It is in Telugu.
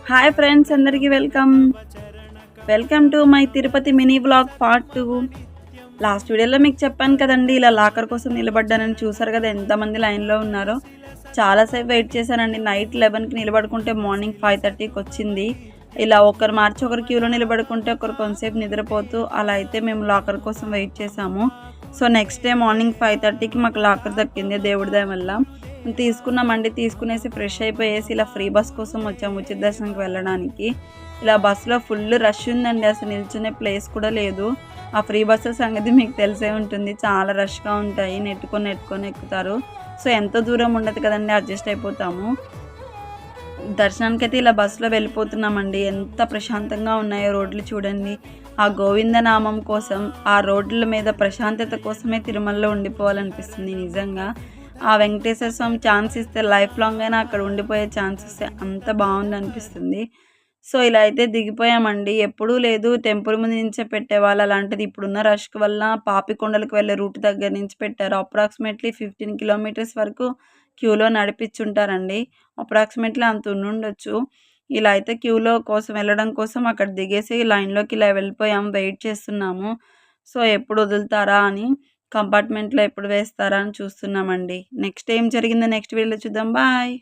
హాయ్ ఫ్రెండ్స్, అందరికీ welcome to my Tirupati mini vlog part 2. Last వీడియోలో మీకు చెప్పాను కదండి, ఇలా లాకర్ కోసం నిలబడ్డానని. చూసారు కదా ఎంతమంది లైన్లో ఉన్నారో. చాలాసేపు వెయిట్ చేశానండి. నైట్ 11కి నిలబడుకుంటే మార్నింగ్ 5:30కి వచ్చింది. ఇలా ఒకరు మార్చి ఒకరు క్యూలో నిలబడుకుంటే ఒకరు కొంతసేపు నిద్రపోతూ అలా అయితే మేము లాకర్ కోసం వెయిట్ చేసాము. సో నెక్స్ట్ డే మార్నింగ్ 5:30కి మాకు లాకర్ దక్కింది దేవుడి దయ వల్ల. తీసుకున్నామండి. తీసుకునేసి ఫ్రెష్ అయిపోయేసి ఇలా ఫ్రీ బస్ కోసం వచ్చాము ఉచిత దర్శనంకి వెళ్ళడానికి. ఇలా బస్సులో ఫుల్ రష్ ఉందండి. అసలు నిల్చునే ప్లేస్ కూడా లేదు. ఆ ఫ్రీ బస్సెస్ సంగతి మీకు తెలిసే ఉంటుంది. చాలా రష్గా ఉంటాయి. నెట్టుకొని ఎక్కుతారు. సో ఎంతో దూరం ఉండదు కదండి, అడ్జస్ట్ అయిపోతాము. దర్శనానికి అయితే ఇలా బస్సులో వెళ్ళిపోతున్నామండి. ఎంత ప్రశాంతంగా ఉన్నాయో రోడ్లు చూడండి. ఆ గోవిందనామం కోసం, ఆ రోడ్ల మీద ప్రశాంతత కోసమే తిరుమలలో ఉండిపోవాలనిపిస్తుంది నిజంగా. ఆ వెంకటేశ్వర స్వామి ఛాన్స్ ఇస్తే లైఫ్ లాంగ్ అయినా అక్కడ ఉండిపోయే ఛాన్స్ ఇస్తే అంత బాగుంది అనిపిస్తుంది. సో ఇలా అయితే దిగిపోయామండి. ఎప్పుడూ లేదు టెంపుల్ ముందు నుంచే పెట్టేవాళ్ళు. అలాంటిది ఇప్పుడున్న రష్‌కి వల్ల పాపికొండలకు వెళ్ళే రూట్ దగ్గర నుంచి పెట్టారు. అప్రాక్సిమేట్లీ 15 కిలోమీటర్స్ వరకు క్యూలో నడిపించుంటారండి. అప్రాక్సిమేట్లీ అంత ఉండుండొచ్చు. ఇలా అయితే క్యూలో కోసం వెళ్ళడం కోసం అక్కడ దిగేసి లైన్‌లోకి ఇలా వెళ్ళిపోయాము. వెయిట్ చేస్తున్నాము. సో ఎప్పుడు వదులుతారా అని, కంపార్ట్మెంట్‌లో ఎప్పుడు వేస్తారా అని చూస్తున్నామండి. నెక్స్ట్ ఏం జరిగిందో నెక్స్ట్ వీడియోలో చూద్దాం. బాయ్.